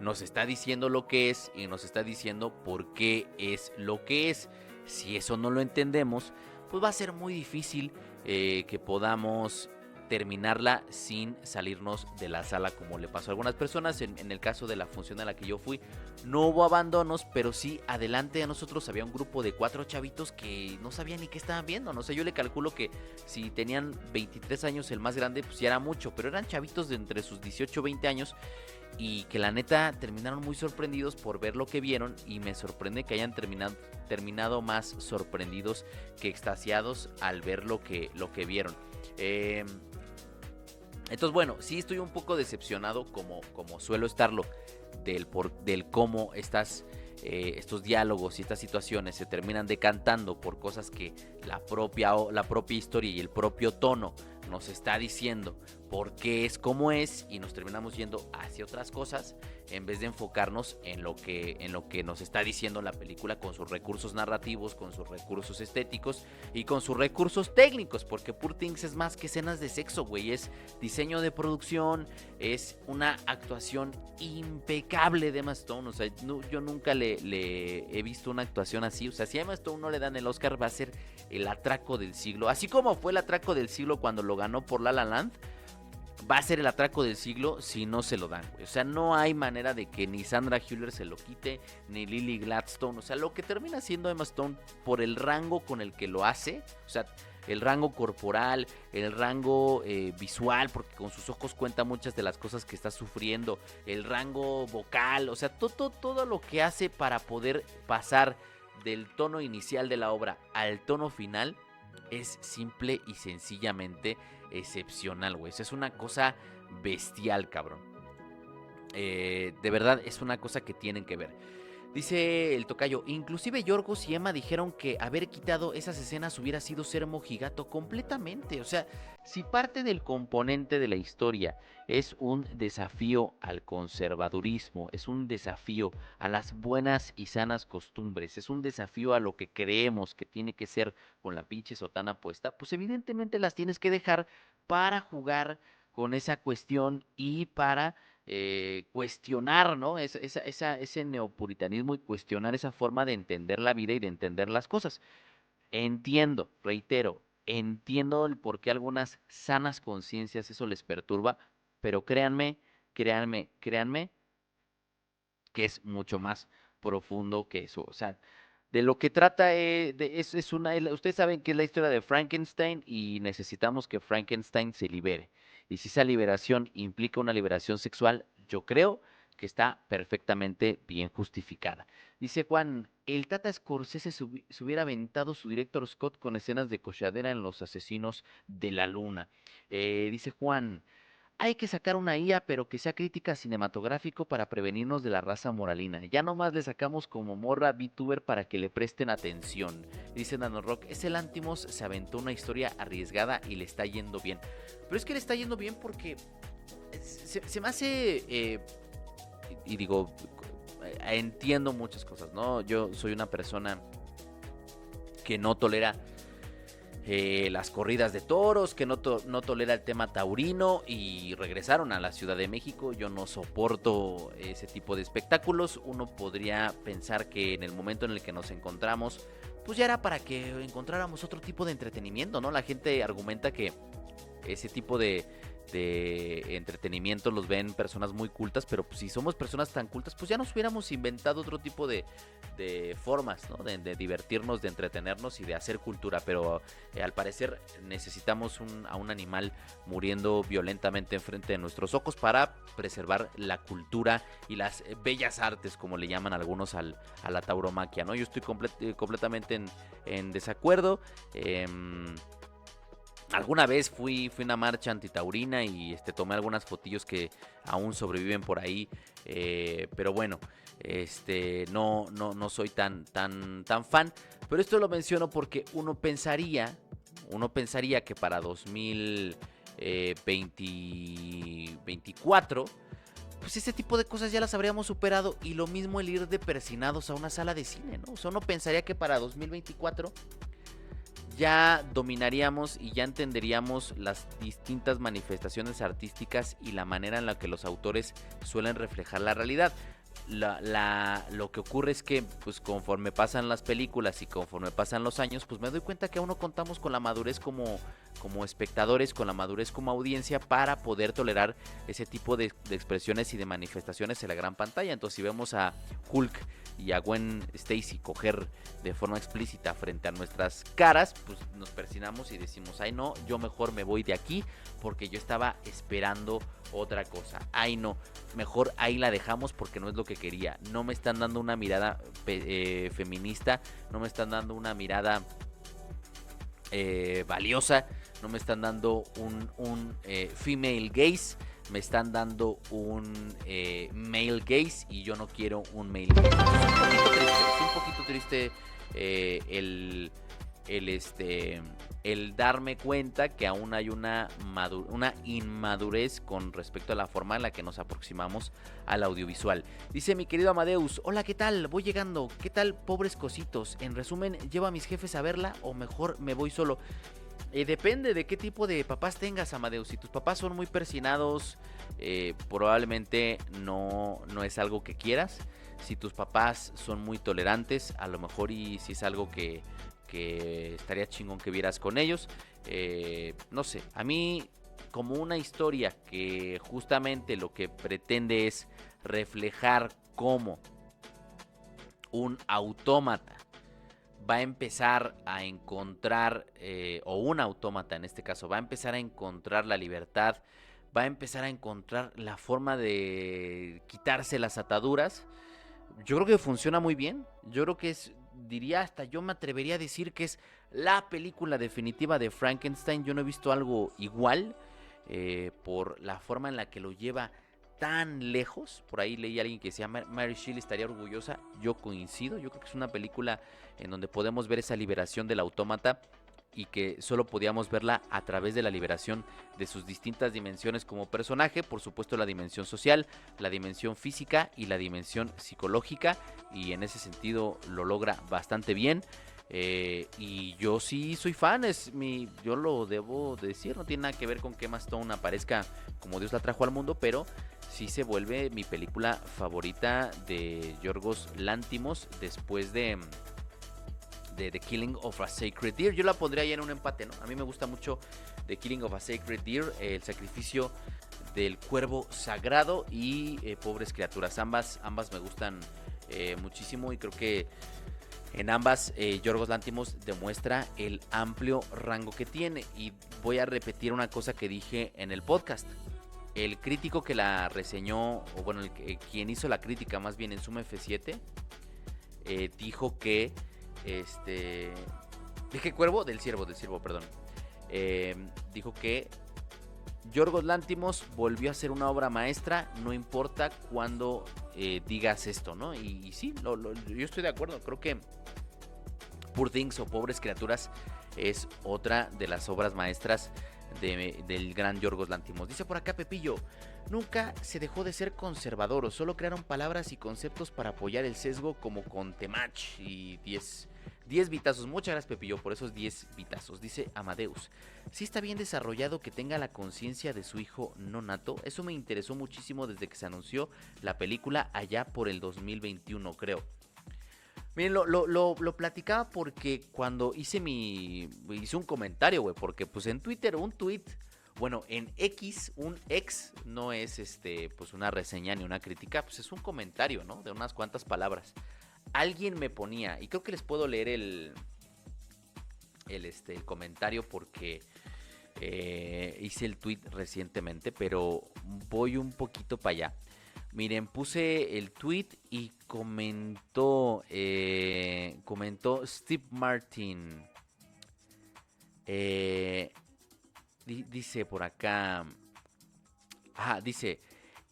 nos está diciendo lo que es y nos está diciendo por qué es lo que es. Si eso no lo entendemos, pues va a ser muy difícil que podamos terminarla sin salirnos de la sala, como le pasó a algunas personas. En el caso de la función a la que yo fui, no hubo abandonos, pero sí adelante de nosotros había un grupo de 4 chavitos que no sabían ni qué estaban viendo. No sé, yo le calculo que si tenían 23 años el más grande, pues ya era mucho, pero eran chavitos de entre sus 18 y 20 años, y que la neta terminaron muy sorprendidos por ver lo que vieron, y me sorprende que hayan terminado más sorprendidos que extasiados al ver lo que vieron. Entonces, bueno, sí estoy un poco decepcionado, como suelo estarlo, del cómo estos diálogos y estas situaciones se terminan decantando por cosas que la propia historia y el propio tono nos está diciendo por qué es como es, y nos terminamos yendo hacia otras cosas en vez de enfocarnos en lo que nos está diciendo la película, con sus recursos narrativos, con sus recursos estéticos y con sus recursos técnicos, porque Poor Things es más que escenas de sexo, güey. Es diseño de producción, es una actuación impecable de Emma Stone. O sea, yo nunca le he visto una actuación así. O sea, si a Emma Stone no le dan el Oscar, va a ser el atraco del siglo, así como fue el atraco del siglo cuando lo ganó por La La Land. Va a ser el atraco del siglo si no se lo dan, güey. O sea, no hay manera de que ni Sandra Hüller se lo quite, ni Lily Gladstone. O sea, lo que termina siendo Emma Stone por el rango con el que lo hace. O sea, el rango corporal, el rango visual, porque con sus ojos cuenta muchas de las cosas que está sufriendo, el rango vocal, o sea, todo lo que hace para poder pasar del tono inicial de la obra al tono final es simple y sencillamente excepcional, güey. Es una cosa bestial, cabrón. De verdad, es una cosa que tienen que ver. Dice el tocayo, inclusive Yorgos y Emma dijeron que haber quitado esas escenas hubiera sido ser mojigato completamente. O sea, si parte del componente de la historia es un desafío al conservadurismo, es un desafío a las buenas y sanas costumbres, es un desafío a lo que creemos que tiene que ser con la pinche sotana puesta, pues evidentemente las tienes que dejar para jugar con esa cuestión y para cuestionar, ¿no? Ese neopuritanismo y cuestionar esa forma de entender la vida y de entender las cosas. Entiendo, reitero, entiendo el por qué a algunas sanas conciencias eso les perturba, pero créanme que es mucho más profundo que eso. O sea, de lo que trata es ustedes saben que es la historia de Frankenstein y necesitamos que Frankenstein se libere. Y si esa liberación implica una liberación sexual, yo creo que está perfectamente bien justificada. Dice Juan, el Tata Scorsese se hubiera aventado su director Scott con escenas de cochadera en Los Asesinos de la Luna. Dice Juan, hay que sacar una IA, pero que sea crítica cinematográfico para prevenirnos de la raza moralina. Ya nomás le sacamos como morra VTuber para que le presten atención. Dice Nanorock, ese Lantimos se aventó una historia arriesgada y le está yendo bien. Pero es que le está yendo bien porque se me hace... y digo, entiendo muchas cosas, ¿no? Yo soy una persona que no tolera las corridas de toros, que no tolera el tema taurino y regresaron a la Ciudad de México. Yo no soporto ese tipo de espectáculos. Uno podría pensar que en el momento en el que nos encontramos, pues ya era para que encontráramos otro tipo de entretenimiento, ¿no? La gente argumenta que ese tipo de entretenimiento los ven personas muy cultas, pero pues si somos personas tan cultas, pues ya nos hubiéramos inventado otro tipo de formas, ¿no? De divertirnos, de entretenernos y de hacer cultura, pero al parecer necesitamos a un animal muriendo violentamente enfrente de nuestros ojos para preservar la cultura y las bellas artes, como le llaman algunos a la tauromaquia, ¿no? Yo estoy completamente en desacuerdo. Alguna vez fui a una marcha antitaurina y tomé algunas fotillos que aún sobreviven por ahí, pero bueno, no soy tan fan. Pero esto lo menciono porque uno pensaría que para 2024, pues ese tipo de cosas ya las habríamos superado, y lo mismo el ir de persinados a una sala de cine, ¿no? O sea, uno pensaría que para 2024 ya dominaríamos y ya entenderíamos las distintas manifestaciones artísticas y la manera en la que los autores suelen reflejar la realidad. Lo que ocurre es que pues conforme pasan las películas y conforme pasan los años, pues me doy cuenta que aún no contamos con la madurez como espectadores, con la madurez como audiencia para poder tolerar ese tipo de expresiones y de manifestaciones en la gran pantalla. Entonces, si vemos a Hulk y a Gwen Stacy coger de forma explícita frente a nuestras caras, pues nos persinamos y decimos, ay no, yo mejor me voy de aquí porque yo estaba esperando otra cosa. Ay no, mejor ahí la dejamos porque no es lo que quería. No me están dando una mirada feminista, no me están dando una mirada valiosa, no me están dando un female gaze, me están dando un male gaze y yo no quiero un male gaze. Es un poquito triste el darme cuenta que aún hay una inmadurez con respecto a la forma en la que nos aproximamos al audiovisual. Dice mi querido Amadeus, hola, ¿qué tal? Voy llegando, ¿qué tal, pobres cositos? En resumen, ¿llevo a mis jefes a verla o mejor me voy solo? Depende de qué tipo de papás tengas, Amadeus. Si tus papás son muy persinados, probablemente no es algo que quieras. Si tus papás son muy tolerantes, a lo mejor y si es algo que estaría chingón que vieras con ellos. No sé, a mí como una historia que justamente lo que pretende es reflejar cómo un autómata va a empezar a encontrar, o un autómata en este caso, va a empezar a encontrar la libertad, va a empezar a encontrar la forma de quitarse las ataduras. Yo creo que funciona muy bien. Yo creo que diría, hasta yo me atrevería a decir que es la película definitiva de Frankenstein. Yo no he visto algo igual, por la forma en la que lo lleva tan lejos. Por ahí leí a alguien que decía Mary Shelley estaría orgullosa. Yo coincido. Yo creo que es una película en donde podemos ver esa liberación del autómata, y que solo podíamos verla a través de la liberación de sus distintas dimensiones como personaje. Por supuesto, la dimensión social, la dimensión física y la dimensión psicológica, y en ese sentido lo logra bastante bien. Y yo sí soy fan, yo lo debo decir, no tiene nada que ver con que Emma Stone aparezca como Dios la trajo al mundo, pero sí se vuelve mi película favorita de Yorgos Lanthimos después de The Killing of a Sacred Deer. Yo la pondría ahí en un empate, ¿no? A mí me gusta mucho The Killing of a Sacred Deer, el sacrificio del cuervo sagrado, y Pobres criaturas. Ambas me gustan muchísimo, y creo que en ambas Yorgos Lanthimos demuestra el amplio rango que tiene. Y voy a repetir una cosa que dije en el podcast. El crítico que la reseñó, o bueno, quien hizo la crítica más bien en Suma F7, dijo que dije cuervo, del ciervo, perdón. Dijo que Yorgos Lanthimos volvió a ser una obra maestra, no importa cuándo digas esto, ¿no? Y sí, yo estoy de acuerdo. Creo que Poor Things o Pobres criaturas es otra de las obras maestras del gran Yorgos Lanthimos. Dice por acá Pepillo: nunca se dejó de ser conservador, o solo crearon palabras y conceptos para apoyar el sesgo, como con Temach. Y 10 vitazos. Muchas gracias, Pepillo, por esos 10 vitazos. Dice Amadeus: sí está bien desarrollado que tenga la conciencia de su hijo no nato. Eso me interesó muchísimo desde que se anunció la película allá por el 2021, creo. Miren, lo platicaba porque cuando hice un comentario, güey, porque pues en Twitter un tweet, bueno, en X, un ex, no es pues una reseña ni una crítica, pues es un comentario, ¿no? De unas cuantas palabras. Alguien me ponía, y creo que les puedo leer el comentario porque hice el tweet recientemente, pero voy un poquito para allá. Miren, puse el tweet y comentó Steve Martin. Dice por acá. Dice: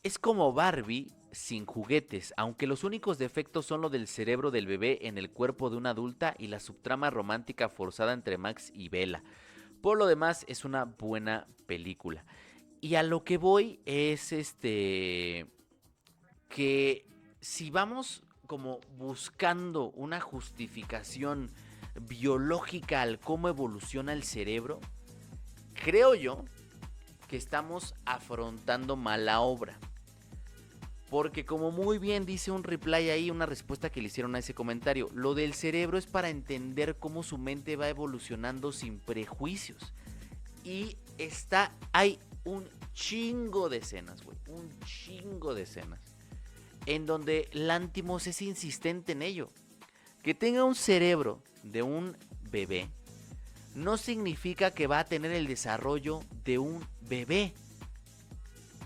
es como Barbie sin juguetes, aunque los únicos defectos son lo del cerebro del bebé en el cuerpo de una adulta y la subtrama romántica forzada entre Max y Bella. Por lo demás, es una buena película. Y a lo que voy es que si vamos como buscando una justificación biológica al cómo evoluciona el cerebro, creo yo que estamos afrontando mal la obra. Porque como muy bien dice un reply ahí, una respuesta que le hicieron a ese comentario, lo del cerebro es para entender cómo su mente va evolucionando sin prejuicios. Y hay un chingo de escenas, güey, un chingo de escenas en donde Lanthimos es insistente en ello. Que tenga un cerebro de un bebé no significa que va a tener el desarrollo de un bebé.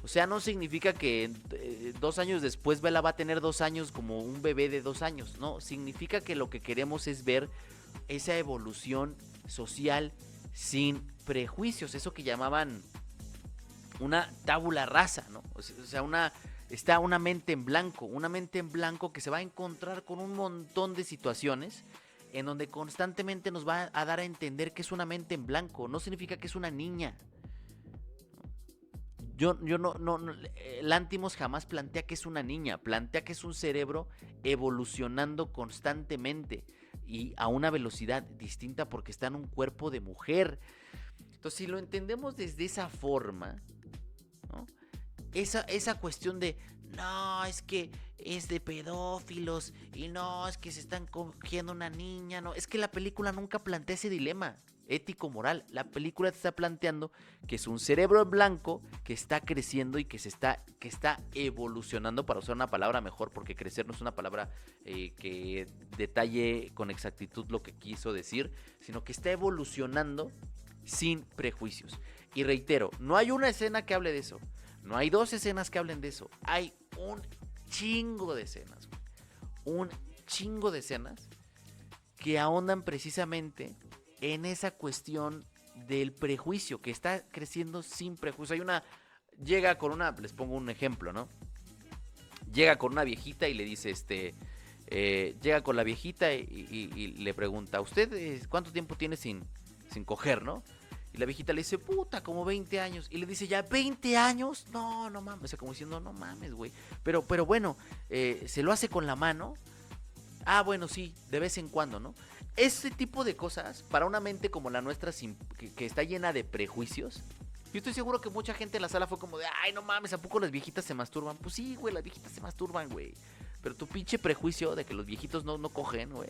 O sea, no significa que 2 años después Bella va a tener 2 años como un bebé de 2 años. No, significa que lo que queremos es ver esa evolución social sin prejuicios. Eso que llamaban una tabula rasa, ¿no? O sea, está una mente en blanco que se va a encontrar con un montón de situaciones en donde constantemente nos va a dar a entender que es una mente en blanco. No significa que es una niña. Lanthimos jamás plantea que es una niña, plantea que es un cerebro evolucionando constantemente y a una velocidad distinta porque está en un cuerpo de mujer. Entonces, si lo entendemos desde esa forma, ¿no? Esa cuestión de no, es que es de pedófilos y no, es que se están cogiendo una niña, no, es que la película nunca plantea ese dilema. ético-moral. La película te está planteando que es un cerebro en blanco que está creciendo y que está evolucionando, para usar una palabra mejor, porque crecer no es una palabra que detalle con exactitud lo que quiso decir, sino que está evolucionando sin prejuicios. Y reitero, no hay una escena que hable de eso, no hay dos escenas que hablen de eso, hay un chingo de escenas, un chingo de escenas que ahondan precisamente en esa cuestión del prejuicio, que está creciendo sin prejuicio. Llega con una, les pongo un ejemplo, ¿no? Llega con una viejita y le dice, llega con la viejita y le pregunta, ¿usted cuánto tiempo tiene sin coger, no? Y la viejita le dice, puta, como 20 años. Y le dice, ¿ya 20 años? No, no mames. O sea, como diciendo, no mames, güey. Pero bueno, ¿se lo hace con la mano? Ah, bueno, sí, de vez en cuando, ¿no? Ese tipo de cosas, para una mente como la nuestra, que está llena de prejuicios, yo estoy seguro que mucha gente en la sala fue como de, ay, no mames, ¿a poco las viejitas se masturban? Pues sí, güey, las viejitas se masturban, güey. Pero tu pinche prejuicio de que los viejitos no cogen, güey,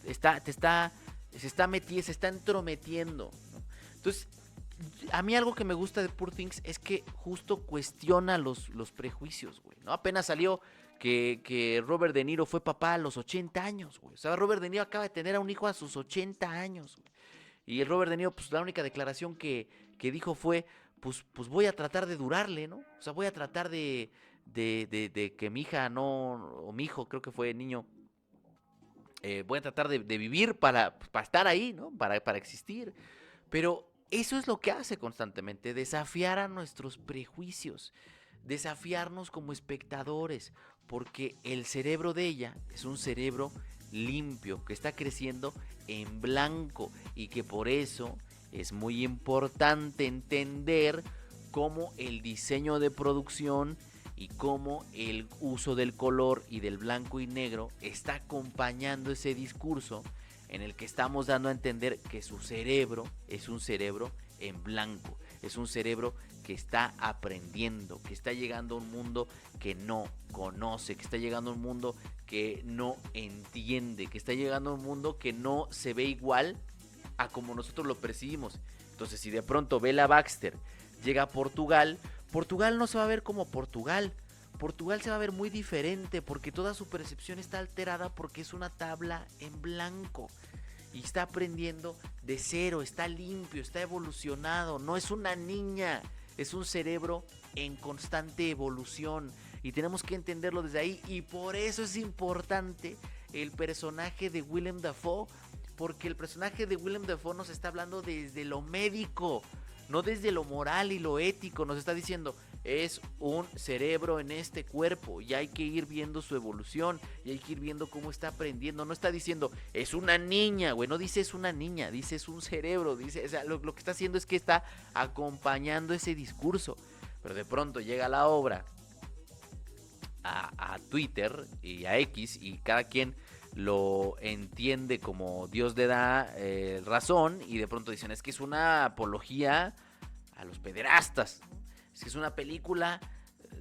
se está entrometiendo, ¿no? Entonces, a mí algo que me gusta de Poor Things es que justo cuestiona los prejuicios, güey, ¿no? Apenas salió que Robert De Niro fue papá a los 80 años, güey. O sea, Robert De Niro acaba de tener a un hijo a sus 80 años, güey. Y el Robert De Niro, pues la única declaración que dijo fue, pues voy a tratar de durarle, ¿no? O sea, voy a tratar de que mi hija o mi hijo, creo que fue niño, voy a tratar de vivir para estar ahí, ¿no? Para existir. Pero eso es lo que hace constantemente, desafiar a nuestros prejuicios, desafiarnos como espectadores, porque el cerebro de ella es un cerebro limpio, que está creciendo en blanco y que por eso es muy importante entender cómo el diseño de producción y cómo el uso del color y del blanco y negro está acompañando ese discurso en el que estamos dando a entender que su cerebro es un cerebro en blanco, es un cerebro que está aprendiendo, que está llegando a un mundo que no conoce, que está llegando a un mundo que no entiende, que está llegando a un mundo que no se ve igual a como nosotros lo percibimos. Entonces, si de pronto Bella Baxter llega a Portugal, Portugal no se va a ver como Portugal. Portugal se va a ver muy diferente porque toda su percepción está alterada porque es una tabla en blanco y está aprendiendo de cero, está limpio, está evolucionado, no es una niña, es un cerebro en constante evolución y tenemos que entenderlo desde ahí y por eso es importante el personaje de Willem Dafoe, porque el personaje de Willem Dafoe nos está hablando desde lo médico, no desde lo moral y lo ético, nos está diciendo, es un cerebro en este cuerpo y hay que ir viendo su evolución y hay que ir viendo cómo está aprendiendo. No está diciendo, es una niña, güey, no dice es una niña, dice es un cerebro, dice, o sea, lo que está haciendo es que está acompañando ese discurso. Pero de pronto llega la obra a Twitter y a X y cada quien lo entiende como Dios le da razón y de pronto dicen, es que es una apología a los pederastas. Es que es una película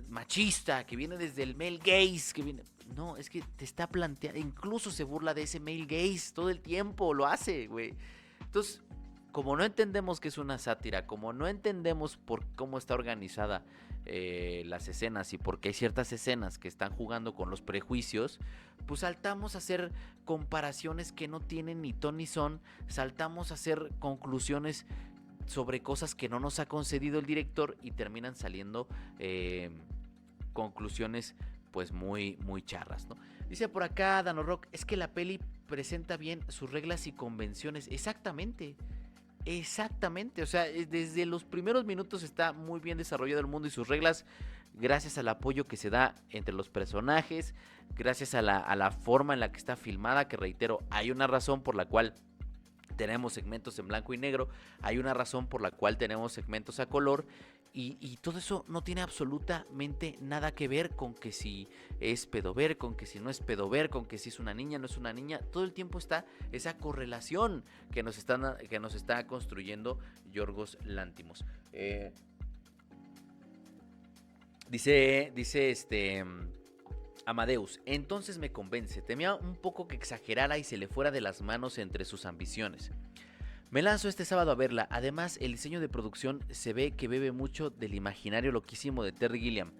machista que viene desde el male gaze, que viene... No, es que te está planteando, incluso se burla de ese male gaze todo el tiempo, lo hace, güey. Entonces, como no entendemos que es una sátira, como no entendemos por cómo está organizada las escenas y porque hay ciertas escenas que están jugando con los prejuicios, pues saltamos a hacer comparaciones que no tienen ni ton ni son, saltamos a hacer conclusiones sobre cosas que no nos ha concedido el director y terminan saliendo conclusiones pues muy charras, ¿no? Dice por acá Dano Rock, es que la peli presenta bien sus reglas y convenciones. Exactamente, o sea, desde los primeros minutos está muy bien desarrollado el mundo y sus reglas, gracias al apoyo que se da entre los personajes, gracias a la forma en la que está filmada, que reitero, hay una razón por la cual tenemos segmentos en blanco y negro, hay una razón por la cual tenemos segmentos a color y todo eso no tiene absolutamente nada que ver con que si es pedover, con que si no es pedover, con que si es una niña, no es una niña. Todo el tiempo está esa correlación que nos está construyendo Yorgos Lanthimos. Dice Amadeus, entonces me convence, temía un poco que exagerara y se le fuera de las manos entre sus ambiciones. Me lanzo este sábado a verla. Además, el diseño de producción se ve que bebe mucho del imaginario loquísimo de Terry Gilliam.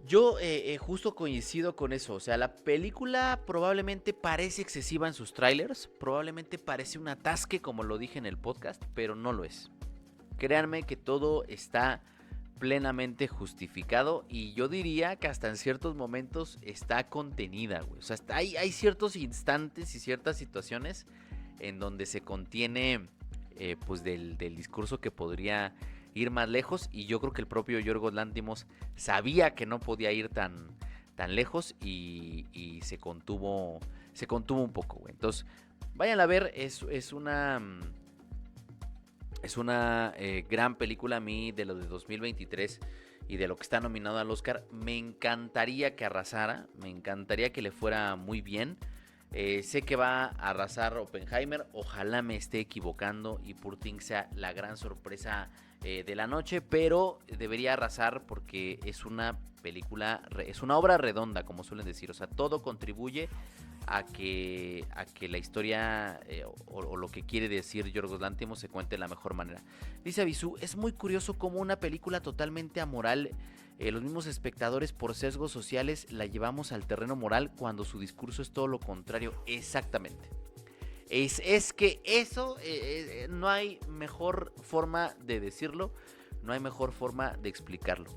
Yo justo coincido con eso. O sea, la película probablemente parece excesiva en sus trailers. Probablemente parece un atasque, como lo dije en el podcast, pero no lo es. Créanme que todo está plenamente justificado y yo diría que hasta en ciertos momentos está contenida, güey. O sea, hay ciertos instantes y ciertas situaciones en donde se contiene pues del discurso que podría ir más lejos, y yo creo que el propio Yorgos Lanthimos sabía que no podía ir tan lejos y se contuvo un poco, güey. Entonces, vayan a ver, es una gran película. A mí, de lo de 2023 y de lo que está nominado al Oscar, me encantaría que arrasara, me encantaría que le fuera muy bien. Sé que va a arrasar Oppenheimer, ojalá me esté equivocando y Poor Things sea la gran sorpresa de la noche, pero debería arrasar porque es una película, es una obra redonda, como suelen decir. O sea, todo contribuye a que la historia o lo que quiere decir Yorgos Lanthimos se cuente de la mejor manera. Dice Avisu, es muy curioso cómo una película totalmente amoral, los mismos espectadores por sesgos sociales la llevamos al terreno moral cuando su discurso es todo lo contrario. Exactamente. Es que eso no hay mejor forma de decirlo, no hay mejor forma de explicarlo.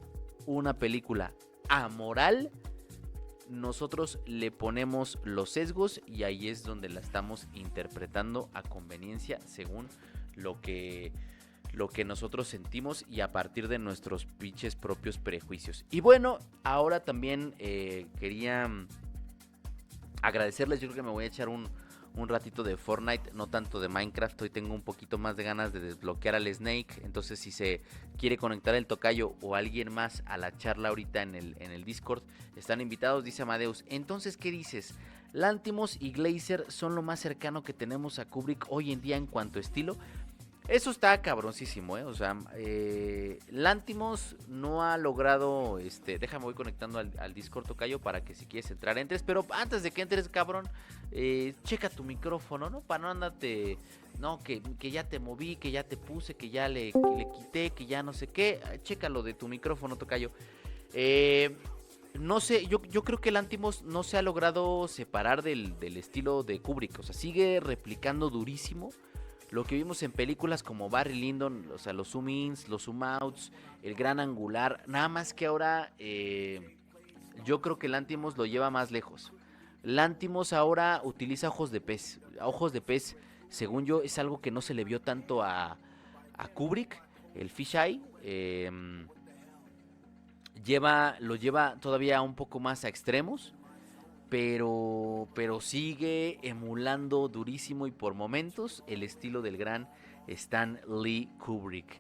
Una película amoral, nosotros le ponemos los sesgos y ahí es donde la estamos interpretando a conveniencia según lo que nosotros sentimos y a partir de nuestros pinches propios prejuicios. Y bueno, ahora también quería agradecerles. Yo creo que me voy a echar un ratito de Fortnite, no tanto de Minecraft. Hoy tengo un poquito más de ganas de desbloquear al Snake. Entonces, si se quiere conectar el tocayo o alguien más a la charla ahorita en el Discord, están invitados. Dice Amadeus, entonces, ¿qué dices? Lanthimos y Glazer son lo más cercano que tenemos a Kubrick hoy en día en cuanto a estilo. Eso está cabroncísimo, ¿eh? O sea, Lanthimos no ha logrado, déjame voy conectando al Discord tocayo para que si quieres entrar entres, pero antes de que entres, cabrón, checa tu micrófono, ¿no? Para no andarte, no, que ya te moví, que ya te puse, que ya le quité, que ya no sé qué, checa lo de tu micrófono, tocayo. No sé, yo creo que Lanthimos no se ha logrado separar del estilo de Kubrick, o sea, sigue replicando durísimo lo que vimos en películas como Barry Lyndon, o sea, los zoom ins, los zoom outs, el gran angular. Nada más que ahora yo creo que Lanthimos lo lleva más lejos. Lanthimos ahora utiliza ojos de pez. Ojos de pez, según yo, es algo que no se le vio tanto a Kubrick. El fisheye lo lleva todavía un poco más a extremos. Pero sigue emulando durísimo y por momentos el estilo del gran Stanley Kubrick.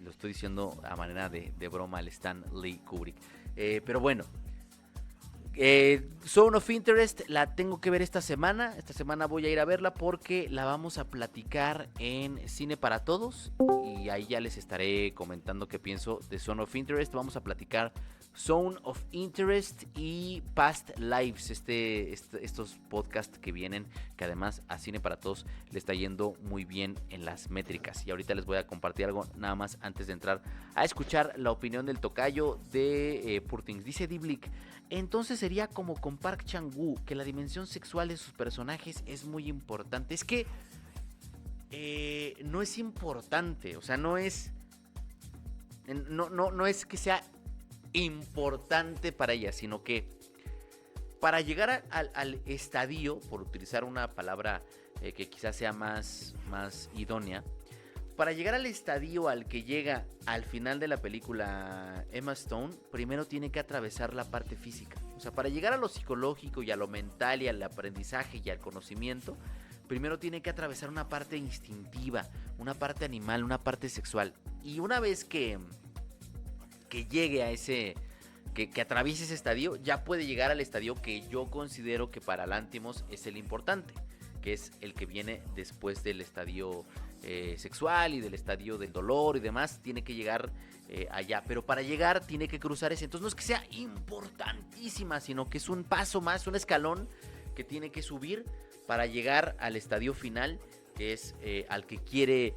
Lo estoy diciendo a manera de broma, el Stanley Kubrick. Pero bueno, Zone of Interest la tengo que ver esta semana. Esta semana voy a ir a verla porque la vamos a platicar en Cine para Todos. Y ahí ya les estaré comentando qué pienso de Zone of Interest. Vamos a platicar Zone of Interest y Past Lives, estos podcasts que vienen, que además a Cine para Todos le está yendo muy bien en las métricas. Y ahorita les voy a compartir algo nada más antes de entrar a escuchar la opinión del tocayo de Poor Things. Dice Diblick, entonces sería como con Park Chan-wook, que la dimensión sexual de sus personajes es muy importante. Es que no es importante, o sea, no es que sea importante para ella, sino que para llegar al estadio, por utilizar una palabra que quizás sea más idónea, para llegar al estadio al que llega al final de la película Emma Stone, primero tiene que atravesar la parte física. O sea, para llegar a lo psicológico y a lo mental y al aprendizaje y al conocimiento, primero tiene que atravesar una parte instintiva, una parte animal, una parte sexual. Y una vez que llegue a ese, que atraviese ese estadio, ya puede llegar al estadio que yo considero que para Lanthimos es el importante, que es el que viene después del estadio sexual y del estadio del dolor y demás. Tiene que llegar allá, pero para llegar tiene que cruzar ese. Entonces no es que sea importantísima, sino que es un paso más, un escalón que tiene que subir para llegar al estadio final, que es al que quiere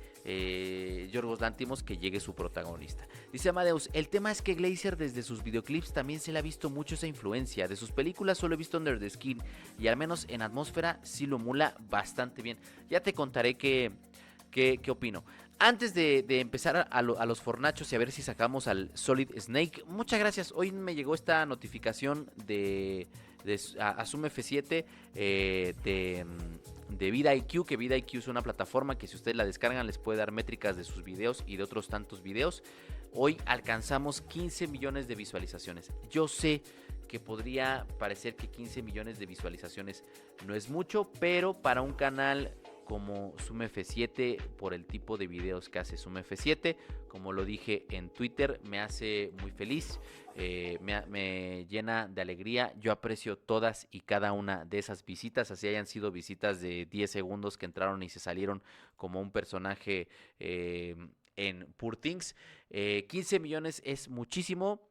Yorgos Lanthimos que llegue su protagonista. Dice Amadeus, el tema es que Glazer desde sus videoclips también se le ha visto mucho esa influencia. De sus películas solo he visto Under the Skin y al menos en atmósfera sí lo emula bastante bien. Ya te contaré qué opino. Antes de empezar a los fornachos y a ver si sacamos al Solid Snake, muchas gracias. Hoy me llegó esta notificación de Asume F7 de VidaIQ, que VidaIQ es una plataforma que si ustedes la descargan les puede dar métricas de sus videos y de otros tantos videos. Hoy alcanzamos 15 millones de visualizaciones. Yo sé que podría parecer que 15 millones de visualizaciones no es mucho, pero para un canal como SumF7, por el tipo de videos que hace SumF7, como lo dije en Twitter, me hace muy feliz, me llena de alegría. Yo aprecio todas y cada una de esas visitas, así hayan sido visitas de 10 segundos que entraron y se salieron como un personaje en Poor Things. 15 millones es muchísimo.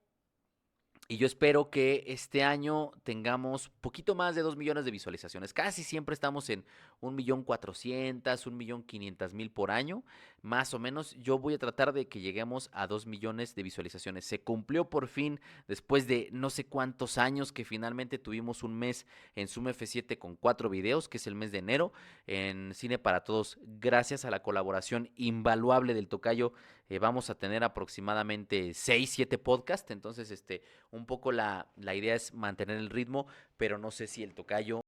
Y yo espero que este año tengamos poquito más de 2 millones de visualizaciones. Casi siempre estamos en 1.400.000, 1.500.000 por año. Más o menos yo voy a tratar de que lleguemos a 2 millones de visualizaciones. Se cumplió por fin después de no sé cuántos años que finalmente tuvimos un mes en Zoom F7 con 4 videos, que es el mes de enero, en Cine para Todos. Gracias a la colaboración invaluable del tocayo, vamos a tener aproximadamente 6, 7 podcasts. Entonces, un poco la idea es mantener el ritmo, pero no sé si el tocayo